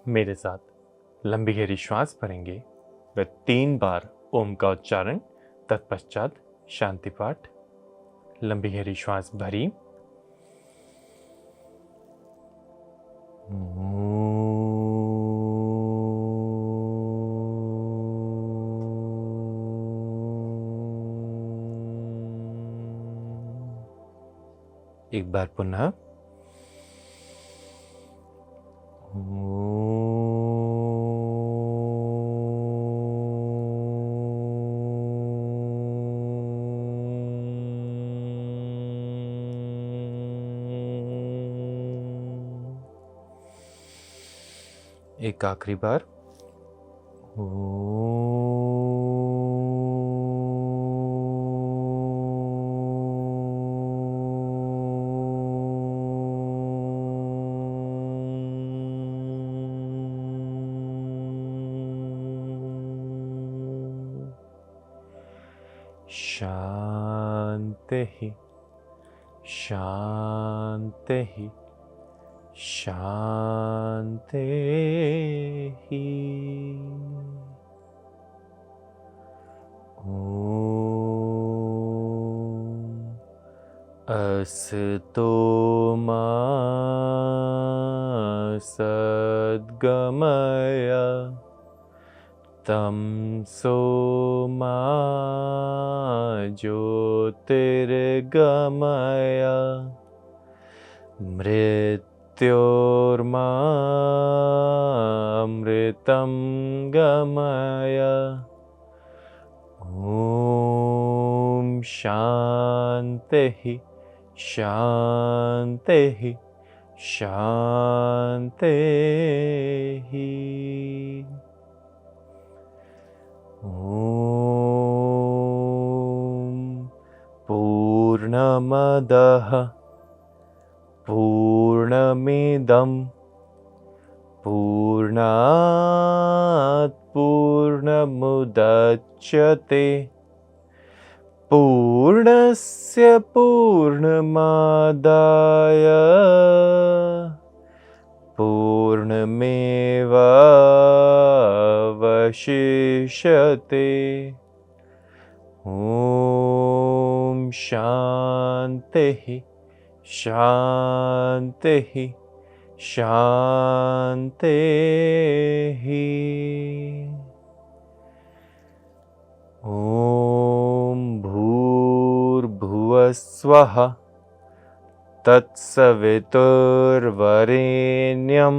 मेरे साथ लंबी गहरी श्वास भरेंगे व 3 बार ओम का उच्चारण, तत्पश्चात शांति पाठ। लंबी गहरी श्वास भरी, एक बार पुनः, एक आखिरी बार। शांति शांति शांति। ओम असतो मा सद्गमय तमसो मा ज्योतिर्गमय मृत्योर्मामृतं गमय। ओम शांति शांति शांति। ओम पूर्णमदः पूर्णमिदं पूर्णात् पूर्णमुदच्यते पूर्णस्य पूर्णमादाय पूर्णमेवावशिष्यते। ओम शांति शांति शांति। ओम भूर्भुवस्वः तत्सवितुर्वरेण्यं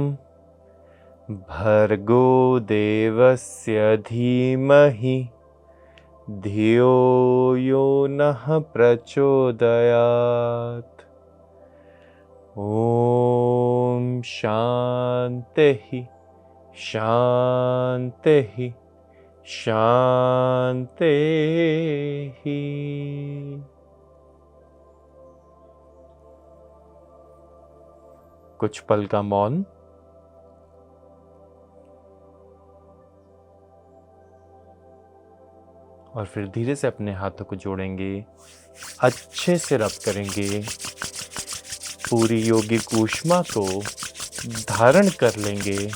भर्गो देवस्य धीमहि धियो यो नः प्रचोदयात्। ओम शांति शांति शांति। कुछ पल का मौन। और फिर धीरे से अपने हाथों को जोड़ेंगे, अच्छे से रब करेंगे, पूरी योगिक ऊष्मा को धारण कर लेंगे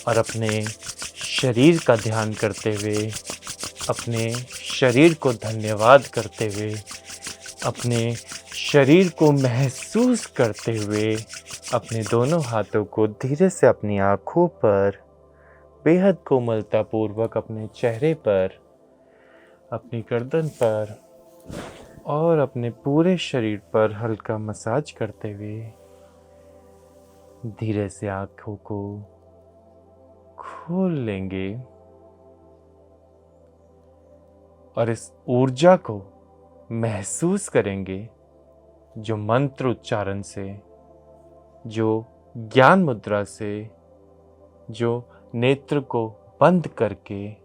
और अपने शरीर का ध्यान करते हुए, अपने शरीर को धन्यवाद करते हुए, अपने शरीर को महसूस करते हुए अपने दोनों हाथों को धीरे से अपनी आँखों पर बेहद कोमलता पूर्वक अपने चेहरे पर, अपनी गर्दन पर और अपने पूरे शरीर पर हल्का मसाज करते हुए धीरे से आँखों को खोल लेंगे और इस ऊर्जा को महसूस करेंगे जो मंत्र उच्चारण से, जो ज्ञान मुद्रा से, जो नेत्र को बंद करके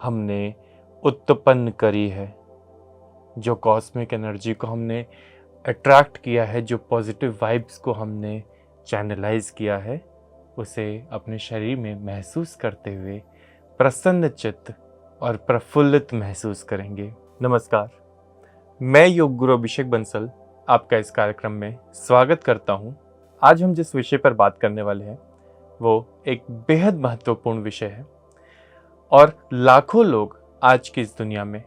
हमने उत्पन्न करी है, जो कॉस्मिक एनर्जी को हमने अट्रैक्ट किया है, जो पॉजिटिव वाइब्स को हमने चैनलाइज किया है, उसे अपने शरीर में महसूस करते हुए प्रसन्न चित्त और प्रफुल्लित महसूस करेंगे। नमस्कार, मैं योग गुरु अभिषेक बंसल आपका इस कार्यक्रम में स्वागत करता हूं। आज हम जिस विषय पर बात करने वाले हैं वो एक बेहद महत्वपूर्ण विषय है और लाखों लोग आज की इस दुनिया में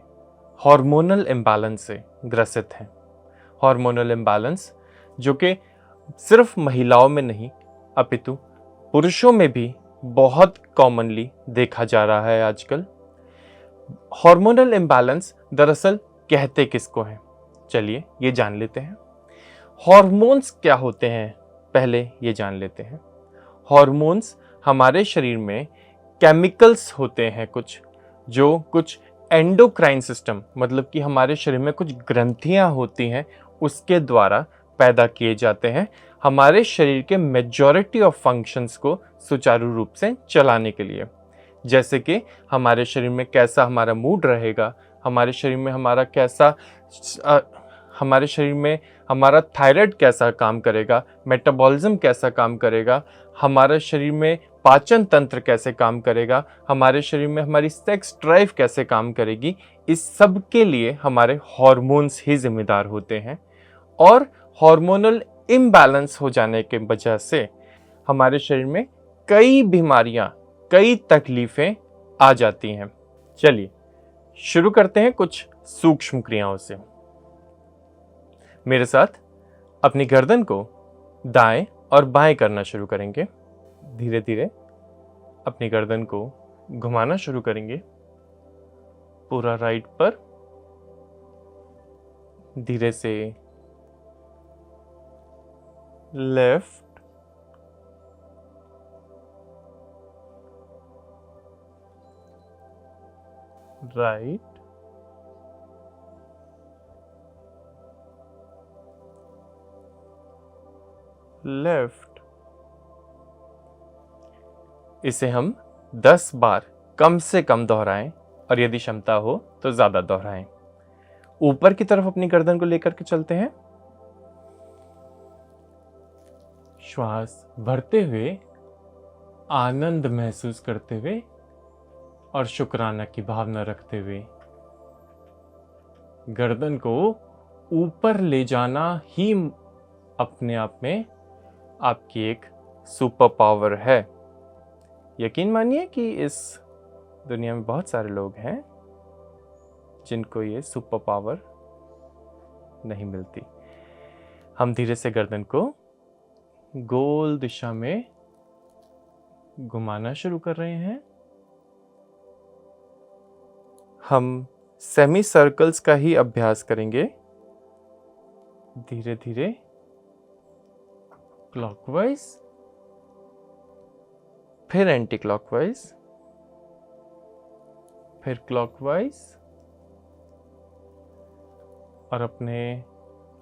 हार्मोनल इम्बैलेंस से ग्रसित हैं। हार्मोनल इम्बैलेंस जो कि सिर्फ महिलाओं में नहीं अपितु पुरुषों में भी बहुत कॉमनली देखा जा रहा है आजकल। हार्मोनल इम्बैलेंस दरअसल कहते किसको हैं, चलिए ये जान लेते हैं। हॉर्मोन्स क्या होते हैं पहले ये जान लेते हैं। हॉर्मोन्स हमारे शरीर में केमिकल्स होते हैं कुछ एंडोक्राइन सिस्टम, मतलब कि हमारे शरीर में कुछ ग्रंथियां होती हैं उसके द्वारा पैदा किए जाते हैं हमारे शरीर के मेजॉरिटी ऑफ फंक्शंस को सुचारू रूप से चलाने के लिए। जैसे कि हमारे शरीर में कैसा हमारा मूड रहेगा, हमारे शरीर में हमारे शरीर में हमारा थायराइड कैसा काम करेगा, मेटाबॉलिज्म कैसा काम करेगा, हमारे शरीर में पाचन तंत्र कैसे काम करेगा, हमारे शरीर में हमारी सेक्स ड्राइव कैसे काम करेगी, इस सब के लिए हमारे हार्मोन्स ही जिम्मेदार होते हैं। और हार्मोनल इम्बैलेंस हो जाने के वजह से हमारे शरीर में कई बीमारियां, कई तकलीफें आ जाती हैं। चलिए शुरू करते हैं कुछ सूक्ष्म क्रियाओं से। मेरे साथ अपनी गर्दन को दाएं और बाएं करना शुरू करेंगे। धीरे धीरे अपनी गर्दन को घुमाना शुरू करेंगे पूरा राइट पर। धीरे से लेफ्ट, राइट, लेफ्ट। इसे हम 10 बार कम से कम दोहराएं और यदि क्षमता हो तो ज्यादा दोहराएं। ऊपर की तरफ अपनी गर्दन को लेकर के चलते हैं। श्वास भरते हुए, आनंद महसूस करते हुए और शुक्राना की भावना रखते हुए गर्दन को ऊपर ले जाना ही अपने आप में आपकी एक सुपर पावर है। यकीन मानिए कि इस दुनिया में बहुत सारे लोग हैं जिनको ये सुपर पावर नहीं मिलती। हम धीरे से गर्दन को गोल दिशा में घुमाना शुरू कर रहे हैं। हम सेमी सर्कल्स का ही अभ्यास करेंगे। धीरे धीरे क्लॉकवाइज, फिर एंटी क्लॉकवाइज, फिर क्लॉकवाइज और अपने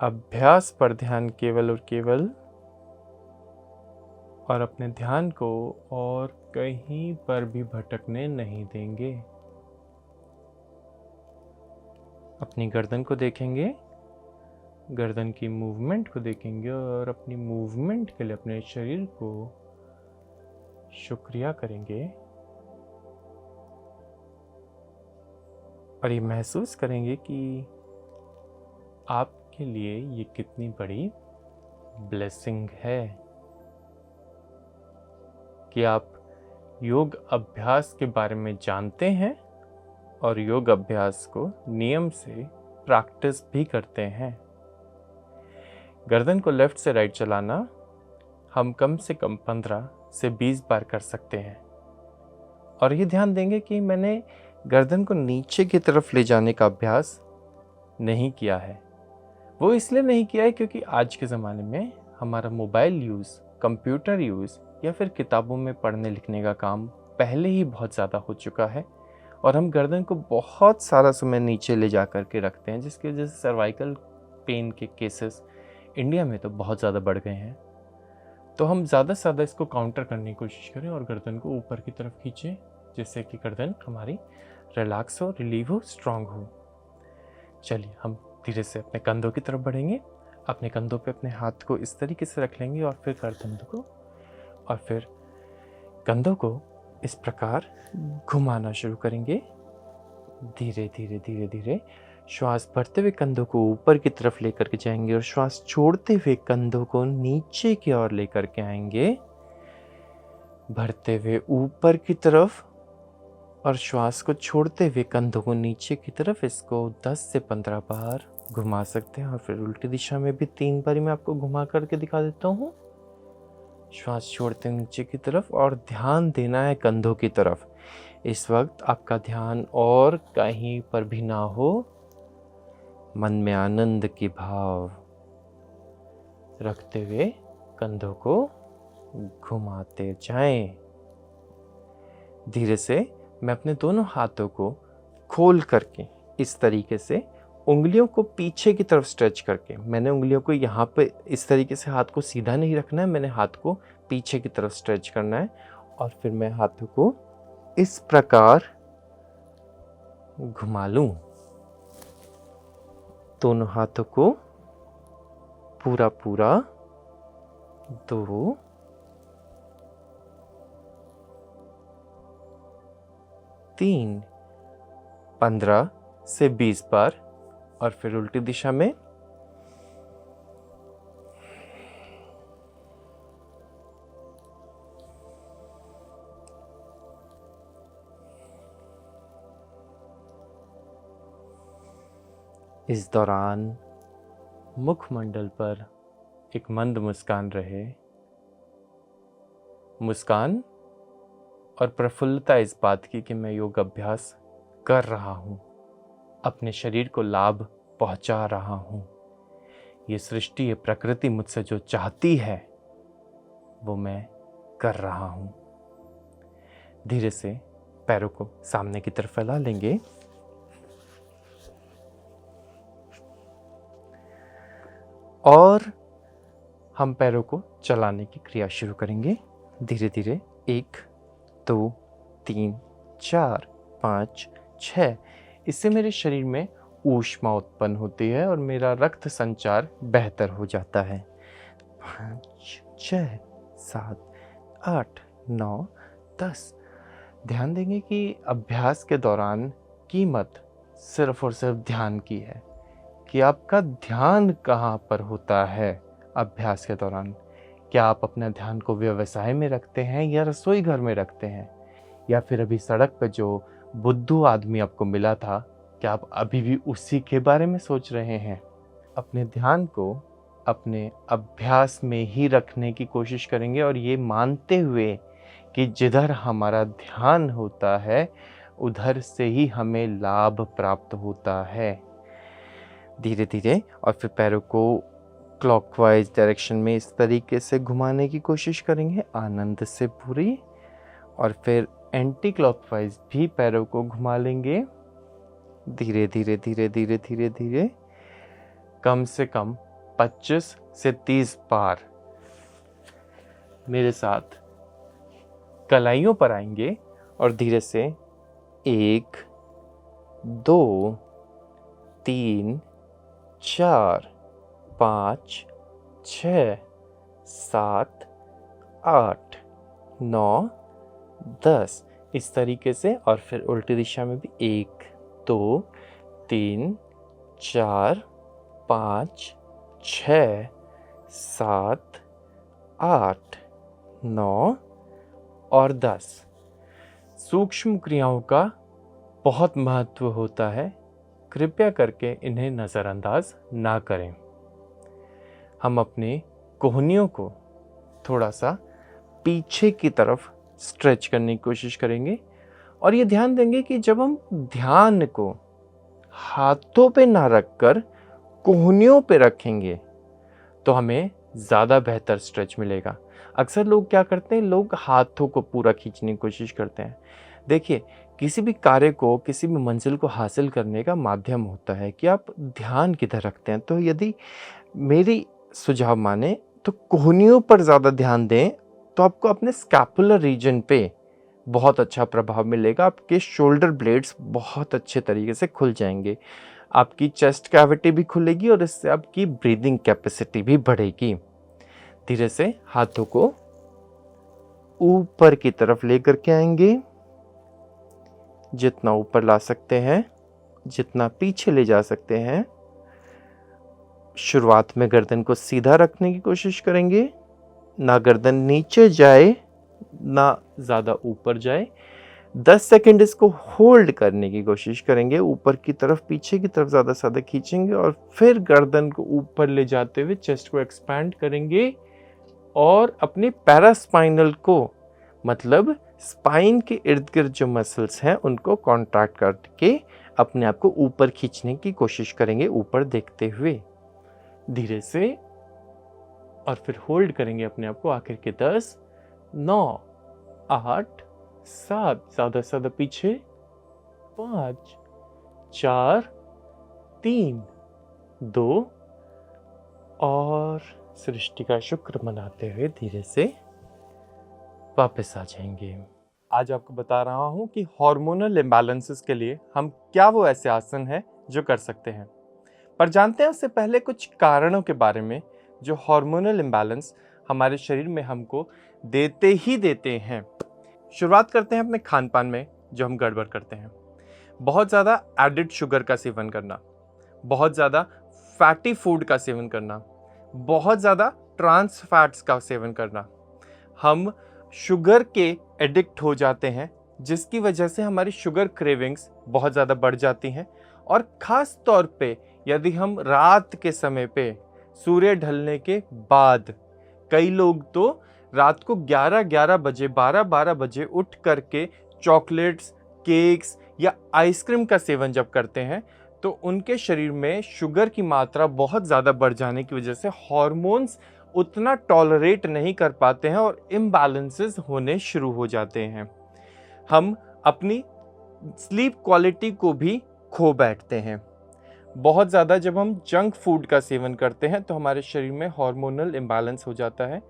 अभ्यास पर ध्यान केवल और केवल, और अपने ध्यान को और कहीं पर भी भटकने नहीं देंगे। अपनी गर्दन को देखेंगे, गर्दन की मूवमेंट को देखेंगे और अपनी मूवमेंट के लिए अपने शरीर को शुक्रिया करेंगे और ये महसूस करेंगे कि आपके लिए ये कितनी बड़ी ब्लेसिंग है कि आप योग अभ्यास के बारे में जानते हैं और योग अभ्यास को नियम से प्रैक्टिस भी करते हैं। गर्दन को लेफ्ट से राइट चलाना हम कम से कम 15 से 20 बार कर सकते हैं। और ये ध्यान देंगे कि मैंने गर्दन को नीचे की तरफ ले जाने का अभ्यास नहीं किया है। वो इसलिए नहीं किया है क्योंकि आज के ज़माने में हमारा मोबाइल यूज़, कंप्यूटर यूज़ या फिर किताबों में पढ़ने लिखने का काम पहले ही बहुत ज़्यादा हो चुका है और हम गर्दन को बहुत सारा समय नीचे ले जा कर के रखते हैं, जिसकी वजह से सर्वाइकल पेन के केसेस इंडिया में तो बहुत ज़्यादा बढ़ गए हैं। तो हम ज़्यादा से ज़्यादा इसको काउंटर करने की कोशिश करें और गर्दन को ऊपर की तरफ खींचें, जिससे कि गर्दन हमारी रिलैक्स हो, रिलीव हो, स्ट्रांग हो। चलिए हम धीरे से अपने कंधों की तरफ बढ़ेंगे। अपने कंधों पे अपने हाथ को इस तरीके से रख लेंगे और फिर कंधों को इस प्रकार घुमाना शुरू करेंगे। धीरे धीरे धीरे धीरे श्वास भरते हुए कंधों को ऊपर की तरफ लेकर के जाएंगे और श्वास छोड़ते हुए कंधों को नीचे की ओर लेकर के आएंगे। भरते हुए ऊपर की तरफ और श्वास को छोड़ते हुए कंधों को नीचे की तरफ। इसको 10 से 15 बार घुमा सकते हैं और फिर उल्टी दिशा में भी 3 बार मैं आपको घुमा करके दिखा देता हूँ। श्वास छोड़ते हैं नीचे की तरफ और ध्यान देना है कंधों की तरफ। इस वक्त आपका ध्यान और कहीं पर भी ना हो, मन में आनंद की भाव रखते हुए कंधों को घुमाते जाएं। धीरे से मैं अपने दोनों हाथों को खोल करके इस तरीके से उंगलियों को पीछे की तरफ स्ट्रेच करके, मैंने उंगलियों को यहाँ पे इस तरीके से हाथ को सीधा नहीं रखना है, मैंने हाथ को पीछे की तरफ स्ट्रेच करना है और फिर मैं हाथों को इस प्रकार घुमा लूं। दोनों हाथों को पूरा 2 3 15 से 20 बार और फिर उल्टी दिशा में। इस दौरान मुखमंडल पर एक मंद मुस्कान रहे। मुस्कान और प्रफुल्लता इस बात की कि मैं योग अभ्यास कर रहा हूँ, अपने शरीर को लाभ पहुँचा रहा हूँ। ये सृष्टि, ये प्रकृति मुझसे जो चाहती है वो मैं कर रहा हूँ। धीरे से पैरों को सामने की तरफ फैला लेंगे और हम पैरों को चलाने की क्रिया शुरू करेंगे। धीरे धीरे 1 2 3 4 5 6। इससे मेरे शरीर में ऊष्मा उत्पन्न होती है और मेरा रक्त संचार बेहतर हो जाता है। 5 6 7 8 9 10। ध्यान देंगे कि अभ्यास के दौरान कीमत सिर्फ और सिर्फ ध्यान की है कि आपका ध्यान कहाँ पर होता है। अभ्यास के दौरान क्या आप अपना ध्यान को व्यवसाय में रखते हैं या रसोई घर में रखते हैं, या फिर अभी सड़क पर जो बुद्धू आदमी आपको मिला था, क्या आप अभी भी उसी के बारे में सोच रहे हैं? अपने ध्यान को अपने अभ्यास में ही रखने की कोशिश करेंगे और ये मानते हुए कि जिधर हमारा ध्यान होता है उधर से ही हमें लाभ प्राप्त होता है। धीरे धीरे और फिर पैरों को क्लॉकवाइज डायरेक्शन में इस तरीके से घुमाने की कोशिश करेंगे आनंद से पूरी, और फिर एंटी क्लॉकवाइज भी पैरों को घुमा लेंगे। धीरे धीरे धीरे धीरे धीरे धीरे कम से कम 25 से 30 बार मेरे साथ कलाइयों पर आएंगे और धीरे से 1 2 3 4 5 6 7 8 9 10 इस तरीके से, और फिर उल्टी दिशा में भी 1 2 3 4 5 6 7 8 9 और 10। सूक्ष्म क्रियाओं का बहुत महत्व होता है, कृपया करके इन्हें नज़रअंदाज ना करें। हम अपने कोहनियों को थोड़ा सा पीछे की तरफ स्ट्रेच करने की कोशिश करेंगे और ये ध्यान देंगे कि जब हम ध्यान को हाथों पे ना रखकर कोहनियों पे रखेंगे तो हमें ज़्यादा बेहतर स्ट्रेच मिलेगा। अक्सर लोग क्या करते हैं, लोग हाथों को पूरा खींचने की कोशिश करते हैं। देखिए, किसी भी कार्य को, किसी भी मंजिल को हासिल करने का माध्यम होता है कि आप ध्यान किधर रखते हैं। तो यदि मेरी सुझाव माने तो कोहनियों पर ज़्यादा ध्यान दें तो आपको अपने स्कैपुलर रीजन पे बहुत अच्छा प्रभाव मिलेगा। आपके शोल्डर ब्लेड्स बहुत अच्छे तरीके से खुल जाएंगे, आपकी चेस्ट कैविटी भी खुलेगी और इससे आपकी ब्रीदिंग कैपेसिटी भी बढ़ेगी। धीरे से हाथों को ऊपर की तरफ लेकर के आएंगे, जितना ऊपर ला सकते हैं, जितना पीछे ले जा सकते हैं। शुरुआत में गर्दन को सीधा रखने की कोशिश करेंगे, ना गर्दन नीचे जाए ना ज़्यादा ऊपर जाए। 10 सेकंड इसको होल्ड करने की कोशिश करेंगे, ऊपर की तरफ पीछे की तरफ ज़्यादा से ज़्यादा खींचेंगे और फिर गर्दन को ऊपर ले जाते हुए चेस्ट को एक्सपैंड करेंगे और अपने पैरास्पाइनल को, मतलब स्पाइन के इर्द गिर्द जो मसल्स हैं उनको कॉन्ट्रैक्ट करके अपने आप को ऊपर खींचने की कोशिश करेंगे, ऊपर देखते हुए धीरे से। और फिर होल्ड करेंगे अपने आप को आखिर के 10, 9, 8, 7, ज़्यादा से ज़्यादा पीछे, 5, 4, 3, 2 और सृष्टि का शुक्र मनाते हुए धीरे से वापस आ जाएंगे। आज आपको बता रहा हूं कि हार्मोनल इम्बैलेंसेस के लिए हम क्या वो ऐसे आसन हैं जो कर सकते हैं। पर जानते हैं उससे पहले कुछ कारणों के बारे में जो हार्मोनल इम्बैलेंस हमारे शरीर में हमको देते ही देते हैं। शुरुआत करते हैं अपने खान पान में जो हम गड़बड़ करते हैं। बहुत ज़्यादा एडिड शुगर का सेवन करना, बहुत ज़्यादा फैटी फूड का सेवन करना, बहुत ज़्यादा ट्रांस फैट्स का सेवन करना। हम शुगर के एडिक्ट हो जाते हैं जिसकी वजह से हमारी शुगर क्रेविंग्स बहुत ज़्यादा बढ़ जाती हैं। और ख़ास तौर पे यदि हम रात के समय पे सूर्य ढलने के बाद, कई लोग तो रात को 11-11 बजे 12-12 बजे उठ करके चॉकलेट्स, केक्स या आइसक्रीम का सेवन जब करते हैं तो उनके शरीर में शुगर की मात्रा बहुत ज़्यादा बढ़ जाने की वजह से हार्मोन्स उतना टॉलरेट नहीं कर पाते हैं और इम्बैलेंसेस होने शुरू हो जाते हैं। हम अपनी स्लीप क्वालिटी को भी खो बैठते हैं। बहुत ज़्यादा जब हम जंक फूड का सेवन करते हैं तो हमारे शरीर में हार्मोनल इम्बैलेंस हो जाता है।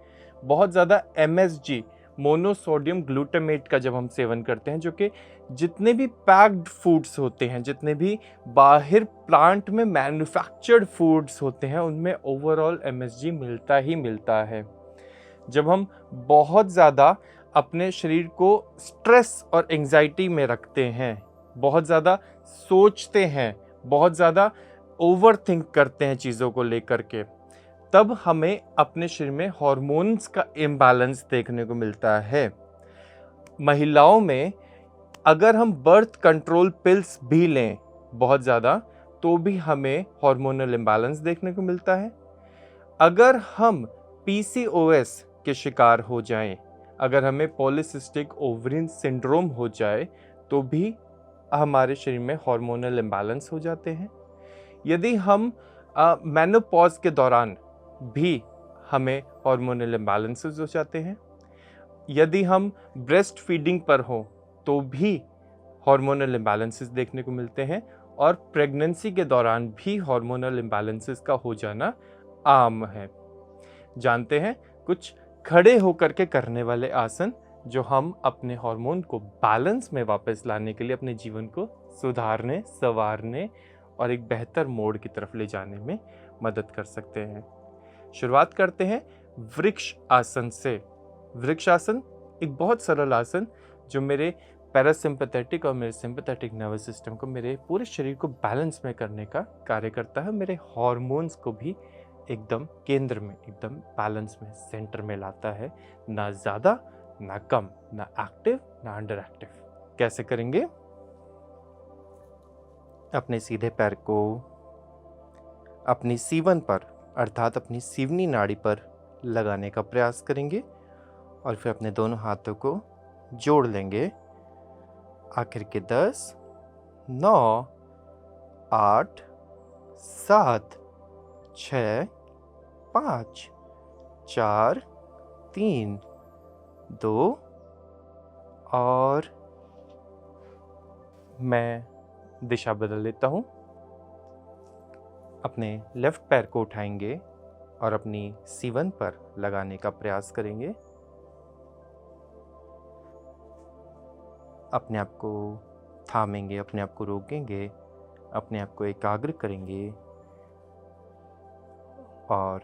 बहुत ज़्यादा एमएसजी, मोनोसोडियम ग्लूटामेट का जब हम सेवन करते हैं, जो कि जितने भी पैक्ड फूड्स होते हैं, जितने भी बाहर प्लांट में मैन्युफैक्चर्ड फूड्स होते हैं, उनमें ओवरऑल एमएसजी मिलता ही मिलता है। जब हम बहुत ज़्यादा अपने शरीर को स्ट्रेस और एंजाइटी में रखते हैं, बहुत ज़्यादा सोचते हैं, बहुत ज़्यादा ओवर थिंक करते हैं चीज़ों को लेकर के, तब हमें अपने शरीर में हॉर्मोन्स का इम्बैलेंस देखने को मिलता है। महिलाओं में अगर हम बर्थ कंट्रोल पिल्स भी लें बहुत ज़्यादा तो भी हमें हार्मोनल इम्बैलेंस देखने को मिलता है। अगर हम पीसीओएस के शिकार हो जाएं, अगर हमें पॉलीसिस्टिक ओवरियन सिंड्रोम हो जाए तो भी हमारे शरीर में हार्मोनल इम्बैलेंस हो जाते हैं। यदि हम मेनोपॉज के दौरान भी हमें हार्मोनल इम्बैलेंसेस हो जाते हैं। यदि हम ब्रेस्ट फीडिंग पर हो तो भी हार्मोनल इम्बैलेंसेस देखने को मिलते हैं और प्रेगनेंसी के दौरान भी हार्मोनल इम्बैलेंसेस का हो जाना आम है। जानते हैं कुछ खड़े होकर के करने वाले आसन जो हम अपने हार्मोन को बैलेंस में वापस लाने के लिए अपने जीवन को सुधारने, संवारने और एक बेहतर मोड़ की तरफ ले जाने में मदद कर सकते हैं। शुरुआत करते हैं वृक्ष आसन से। वृक्ष आसन एक बहुत सरल आसन जो मेरे पैरासिम्पैथेटिक और मेरे सिंपैथेटिक नर्वस सिस्टम को, मेरे पूरे शरीर को बैलेंस में करने का कार्य करता है। मेरे हार्मोन्स को भी एकदम केंद्र में, एकदम बैलेंस में, सेंटर में लाता है। ना ज़्यादा ना कम, ना एक्टिव ना अंडर एक्टिव। कैसे करेंगे? अपने सीधे पैर को अपनी सीवन पर अर्थात अपनी सीवनी नाड़ी पर लगाने का प्रयास करेंगे और फिर अपने दोनों हाथों को जोड़ लेंगे। आखिर के 10, 9, 8, 7, 6, 5, 4, 3, 2 और मैं दिशा बदल लेता हूँ। अपने लेफ्ट पैर को उठाएंगे और अपनी सीवन पर लगाने का प्रयास करेंगे। अपने आप को थामेंगे, अपने आप को रोकेंगे, अपने आप को एकाग्र करेंगे और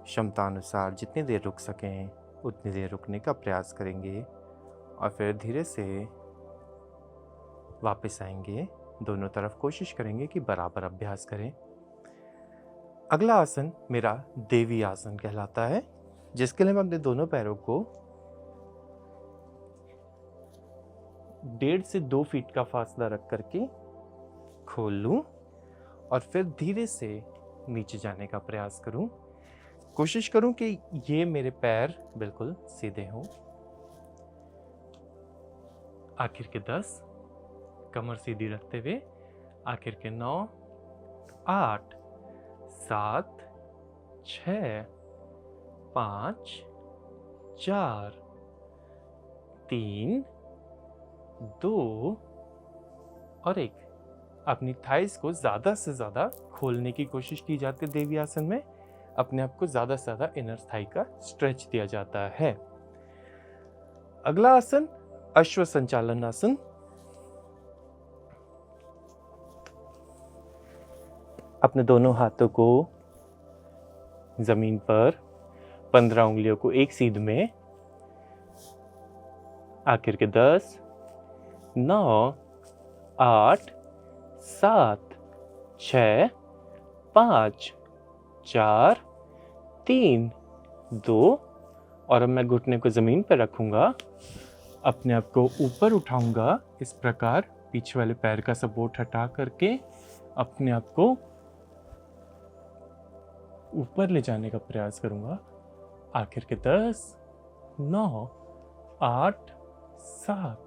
क्षमतानुसार जितनी देर रुक सकें उतनी देर रुकने का प्रयास करेंगे और फिर धीरे से वापस आएंगे। दोनों तरफ कोशिश करेंगे कि बराबर अभ्यास करें। अगला आसन मेरा देवी आसन कहलाता है, जिसके लिए मैं अपने दोनों पैरों को 1.5 से 2 फीट का फासला रख करके खोल लूं और फिर धीरे से नीचे जाने का प्रयास करूं। कोशिश करूं कि ये मेरे पैर बिल्कुल सीधे हों। आखिर के 10, कमर सीधी रखते हुए। आखिर के 9, 8, 7, 6, 5, 4, 3, 2 और 1। अपनी थाइस को ज़्यादा से ज़्यादा खोलने की कोशिश की जाती है देवी आसन में। अपने आप को ज़्यादा से ज़्यादा इनर थाई का स्ट्रेच दिया जाता है। अगला आसन अश्व संचालन आसन। अपने दोनों हाथों को जमीन पर 15 उंगलियों को एक सीध में। आखिर के 10, 9, 8, 7, 6, 5, 4, 3, 2 और अब मैं घुटने को जमीन पर रखूंगा। अपने आप को ऊपर उठाऊंगा इस प्रकार, पीछे वाले पैर का सपोर्ट हटा करके अपने आप को ऊपर ले जाने का प्रयास करूंगा। आखिर के 10, 9, 8, 7,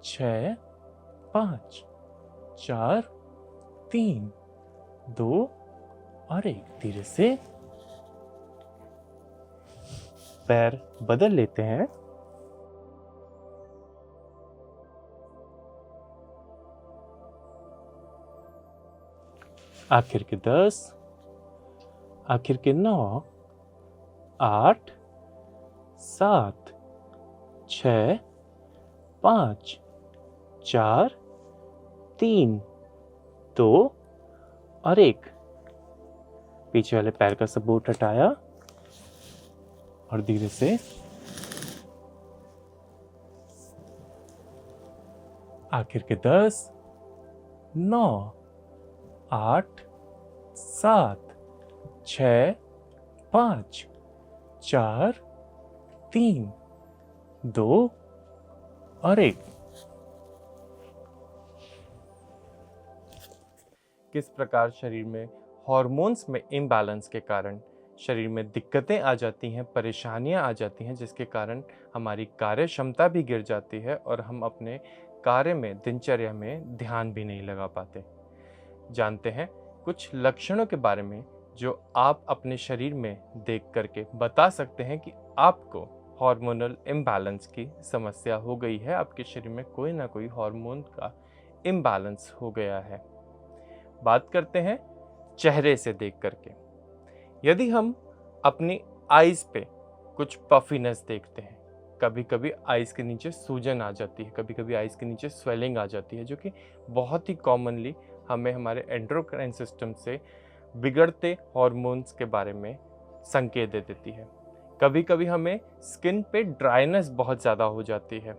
6, 5, 4, 3, 2 और 1। धीरे से पैर बदल लेते हैं। आखिर के 10, आखिर के 9, 8, 7, 6, 5, 4, 3, 2 और 1। पीछे वाले पैर का सपोर्ट हटाया और धीरे से आखिर के 10, 9, 8, 7, 6, 5, 4, 3, 2 और 1। किस प्रकार शरीर में हॉर्मोन्स में इम्बैलेंस के कारण शरीर में दिक्कतें आ जाती हैं, परेशानियां आ जाती हैं, जिसके कारण हमारी कार्य क्षमता भी गिर जाती है और हम अपने कार्य में, दिनचर्या में ध्यान भी नहीं लगा पाते। जानते हैं कुछ लक्षणों के बारे में जो आप अपने शरीर में देख करके बता सकते हैं कि आपको हार्मोनल इम्बैलेंस की समस्या हो गई है, आपके शरीर में कोई ना कोई हार्मोन का इम्बैलेंस हो गया है। बात करते हैं चेहरे से देख करके। यदि हम अपनी आईज पे कुछ पफिनेस देखते हैं, कभी कभी आईज के नीचे सूजन आ जाती है, कभी कभी आईज के नीचे स्वेलिंग आ जाती है, जो कि बहुत ही कॉमनली हमें हमारे एंडोक्राइन सिस्टम से बिगड़ते हार्मोन्स के बारे में संकेत दे देती है। कभी कभी हमें स्किन पे ड्राइनेस बहुत ज़्यादा हो जाती है,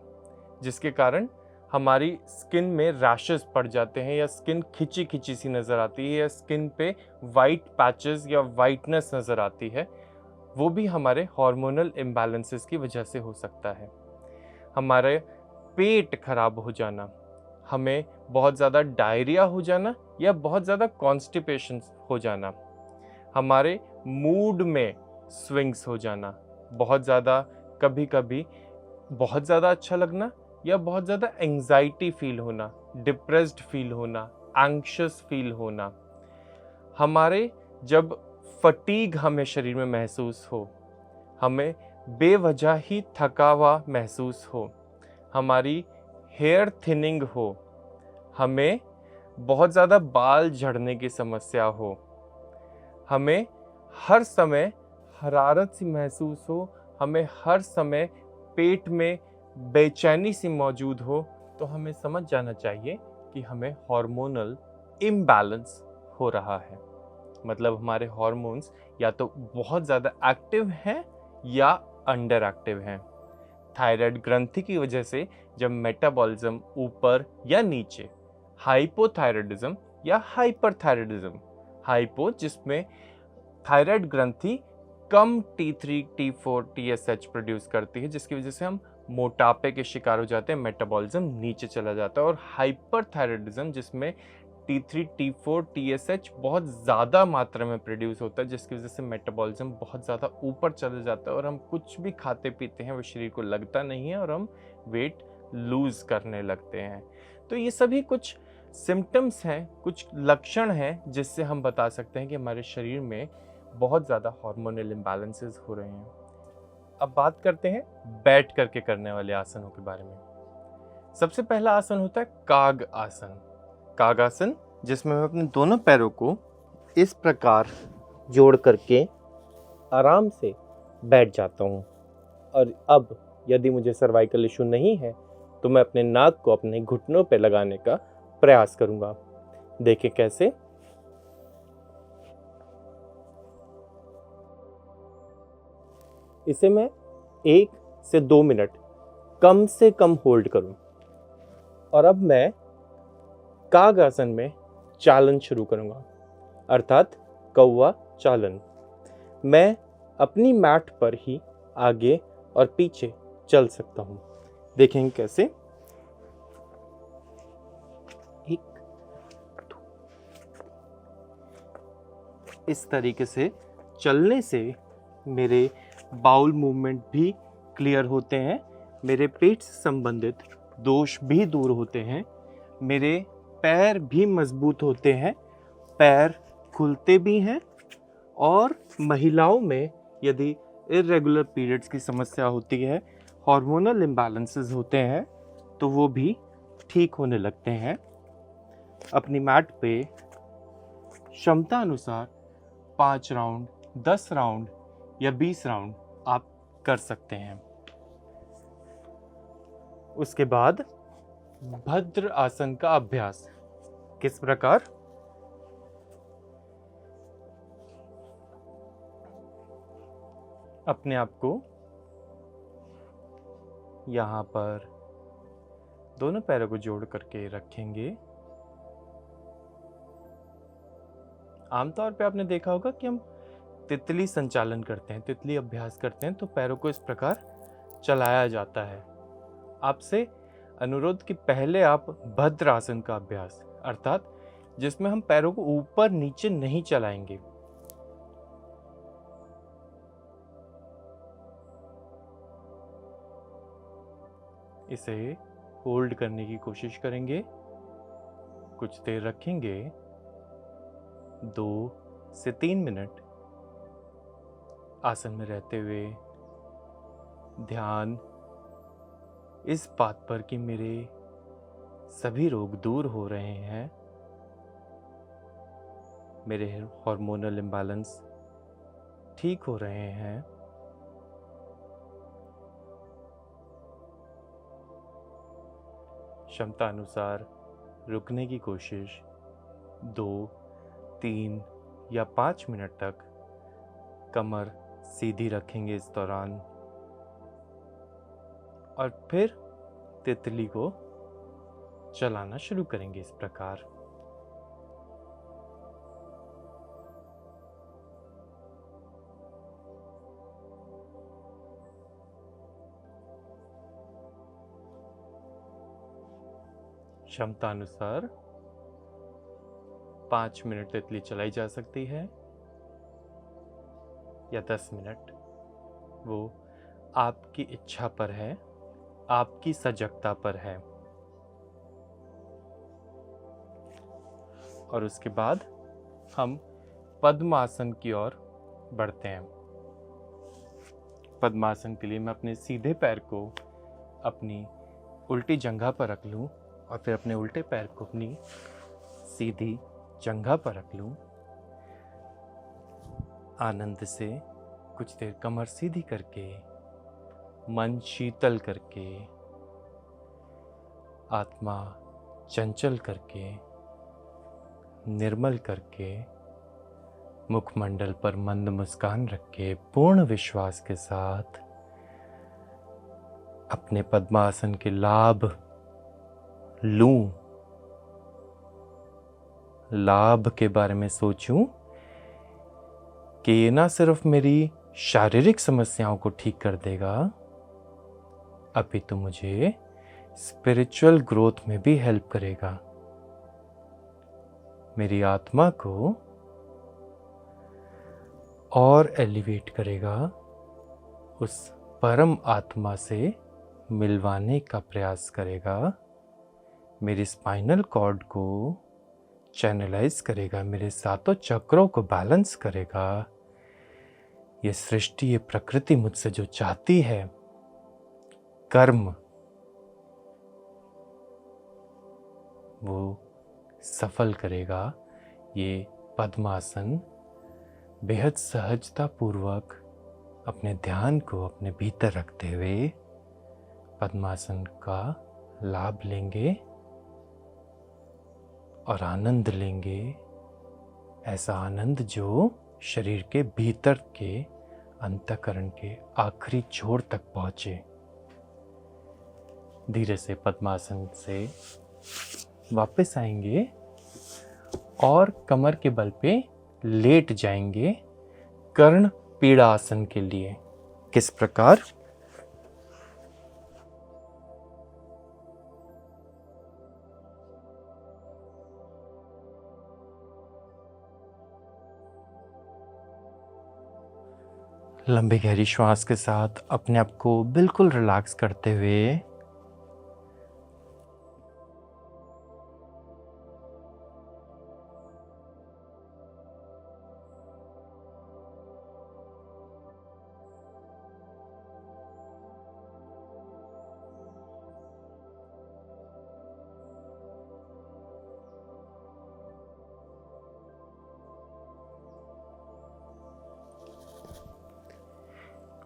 जिसके कारण हमारी स्किन में रैशेस पड़ जाते हैं या स्किन खिंची खिंची सी नज़र आती है या स्किन पे वाइट पैचेस या वाइटनेस नज़र आती है। वो भी हमारे हार्मोनल इम्बैलेंसेस की वजह से हो सकता है। हमारे पेट खराब हो जाना, हमें बहुत ज़्यादा डायरिया हो जाना या बहुत ज़्यादा कॉन्स्टिपेशन हो जाना, हमारे मूड में स्विंग्स हो जाना, बहुत ज़्यादा कभी कभी बहुत ज़्यादा अच्छा लगना या बहुत ज़्यादा एंग्जाइटी फील होना, डिप्रेस्ड फील होना, एंग्शियस फील होना, हमारे जब फटीग हमें शरीर में महसूस हो, हमें बेवजह ही थका हुआ महसूस हो, हमारी हेयर थिनिंग हो, हमें बहुत ज़्यादा बाल झड़ने की समस्या हो, हमें हर समय हरारत सी महसूस हो, हमें हर समय पेट में बेचैनी सी मौजूद हो, तो हमें समझ जाना चाहिए कि हमें हार्मोनल इम्बैलेंस हो रहा है। मतलब हमारे हार्मोन्स या तो बहुत ज़्यादा एक्टिव हैं या अंडर एक्टिव हैं। थायराइड ग्रंथि की वजह से जब मेटाबॉलिज्म ऊपर या नीचे, हाइपोथायराइडिज्म या हाइपरथायराइडिज्म, हाइपो जिसमें थायराइड ग्रंथि कम T3, T4, TSH प्रोड्यूस करती है, जिसकी वजह से हम मोटापे के शिकार हो जाते हैं, मेटाबॉलिज्म नीचे चला जाता है। और हाइपरथायराइडिज्म जिसमें T3, T4, TSH बहुत ज़्यादा मात्रा में प्रोड्यूस होता है, जिसकी वजह से मेटाबॉलिज्म बहुत ज़्यादा ऊपर चला जाता है और हम कुछ भी खाते पीते हैं वो शरीर को लगता नहीं है और हम वेट लूज़ करने लगते हैं। तो ये सभी कुछ सिम्टम्स हैं, कुछ लक्षण हैं जिससे हम बता सकते हैं कि हमारे शरीर में बहुत ज़्यादा हार्मोनल इम्बैलेंसेस हो रहे हैं। अब बात करते हैं बैठ करके करने वाले आसनों के बारे में। सबसे पहला आसन होता है काग आसन। काग आसन जिसमें मैं अपने दोनों पैरों को इस प्रकार जोड़ करके आराम से बैठ जाता हूँ। और अब यदि मुझे सर्वाइकल इशू नहीं है तो मैं अपने नाक को अपने घुटनों पर लगाने का प्रयास करूँगा। देखें कैसे। इसे मैं 1 से 2 मिनट कम से कम होल्ड करूं। और अब मैं काग आसन में चालन शुरू करूंगा, अर्थात कौवा चालन। मैं अपनी मैट पर ही आगे और पीछे चल सकता हूं। देखेंगे कैसे। 1 2। इस तरीके से चलने से मेरे बाउल मूवमेंट भी क्लियर होते हैं, मेरे पेट से संबंधित दोष भी दूर होते हैं, मेरे पैर भी मजबूत होते हैं, पैर खुलते भी हैं। और महिलाओं में यदि इरेगुलर पीरियड्स की समस्या होती है, हार्मोनल इम्बैलेंसेस होते हैं, तो वो भी ठीक होने लगते हैं। अपनी मैट पे क्षमता अनुसार 5 राउंड, 10 राउंड या 20 राउंड आप कर सकते हैं। उसके बाद भद्र आसन का अभ्यास। किस प्रकार। अपने आप को यहां पर दोनों पैरों को जोड़ करके रखेंगे। आमतौर पे आपने देखा होगा कि हम तितली संचालन करते हैं, तितली अभ्यास करते हैं, तो पैरों को इस प्रकार चलाया जाता है। आपसे अनुरोध कि पहले आप भद्र आसन का अभ्यास, अर्थात जिसमें हम पैरों को ऊपर नीचे नहीं चलाएंगे, इसे होल्ड करने की कोशिश करेंगे। कुछ देर रखेंगे, 2 से 3 मिनट आसन में रहते हुए ध्यान इस बात पर कि मेरे सभी रोग दूर हो रहे हैं, मेरे हार्मोनल इम्बैलेंस ठीक हो रहे हैं। क्षमता अनुसार रुकने की कोशिश 2, 3 या 5 मिनट तक कमर सीधी रखेंगे इस दौरान। और फिर तितली को चलाना शुरू करेंगे इस प्रकार। क्षमता अनुसार 5 मिनट तितली चलाई जा सकती है या 10 मिनट, वो आपकी इच्छा पर है, आपकी सजगता पर है। और उसके बाद हम पद्मासन की ओर बढ़ते हैं। पद्मासन के लिए मैं अपने सीधे पैर को अपनी उल्टी जंघा पर रख लूं और फिर अपने उल्टे पैर को अपनी सीधी जंघा पर रख लूं। आनंद से कुछ देर कमर सीधी करके, मन शीतल करके, आत्मा चंचल करके, निर्मल करके, मुखमंडल पर मंद मुस्कान रख के, पूर्ण विश्वास के साथ अपने पद्मासन के लाभ लूं, लाभ के बारे में सोचूं कि ये ना सिर्फ मेरी शारीरिक समस्याओं को ठीक कर देगा, अभी तो मुझे स्पिरिचुअल ग्रोथ में भी हेल्प करेगा। मेरी आत्मा को और एलिवेट करेगा, उस परम आत्मा से मिलवाने का प्रयास करेगा, मेरी स्पाइनल कॉर्ड को चैनलाइज करेगा, मेरे सातों चक्रों को बैलेंस करेगा। ये सृष्टि, ये प्रकृति मुझसे जो चाहती है, कर्म, वो सफल करेगा। ये पद्मासन बेहद सहजता पूर्वक अपने ध्यान को अपने भीतर रखते हुए पद्मासन का लाभ लेंगे और आनंद लेंगे। ऐसा आनंद जो शरीर के भीतर के अंतःकरण के आखिरी छोर तक पहुँचे। धीरे से पद्मासन से वापस आएंगे और कमर के बल पे लेट जाएंगे कर्ण पीड़ा आसन के लिए। किस प्रकार? लंबी गहरी श्वास के साथ अपने आप को बिल्कुल रिलैक्स करते हुए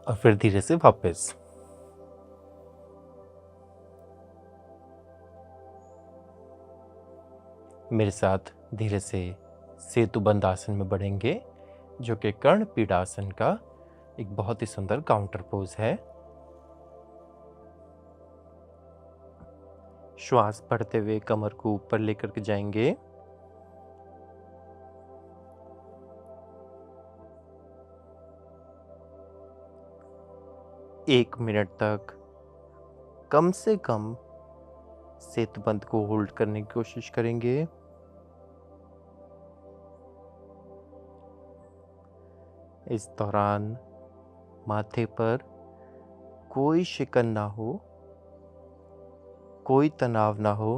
और फिर धीरे से वापस। मेरे साथ धीरे से सेतुबंध आसन में बढ़ेंगे, जो कि कर्ण पीड़ासन का एक बहुत ही सुंदर काउंटर पोज है। श्वास बढ़ते हुए कमर को ऊपर लेकर के जाएंगे। एक मिनट तक कम से कम सेतुबंध को होल्ड करने की कोशिश करेंगे। इस दौरान माथे पर कोई शिकन ना हो, कोई तनाव ना हो।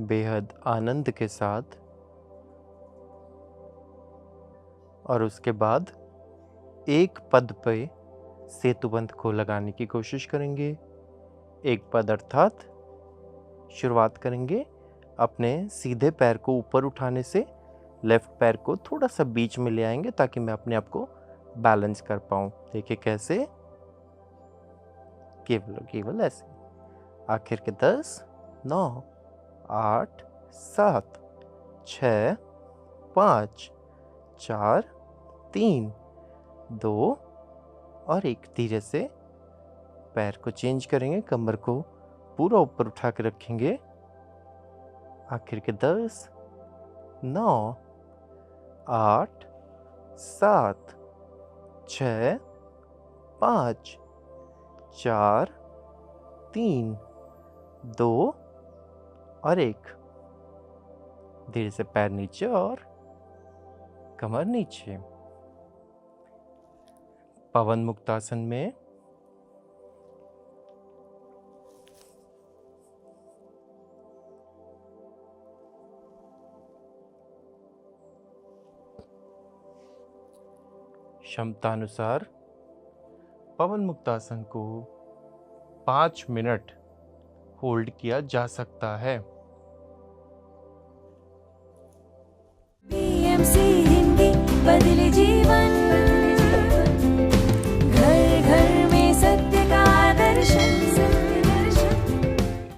बेहद आनंद के साथ। और उसके बाद एक पद पे सेतुबंध को लगाने की कोशिश करेंगे। एक पद अर्थात शुरुआत करेंगे अपने सीधे पैर को ऊपर उठाने से। लेफ्ट पैर को थोड़ा सा बीच में ले आएंगे ताकि मैं अपने आप को बैलेंस कर पाऊँ। देखिए कैसे, केवल ऐसे। आखिर के 10, 9, 8, 7, 6, 5, 4, 3, 2 और 1। धीरे से पैर को चेंज करेंगे, कमर को पूरा ऊपर उठा के रखेंगे। आखिर के 10, 9, 8, 7, 6, 5, 4, 3, 2 और 1। धीरे से पैर नीचे और कमर नीचे। पवन मुक्तासन में क्षमतानुसार पवन मुक्तासन को 5 मिनट होल्ड किया जा सकता है।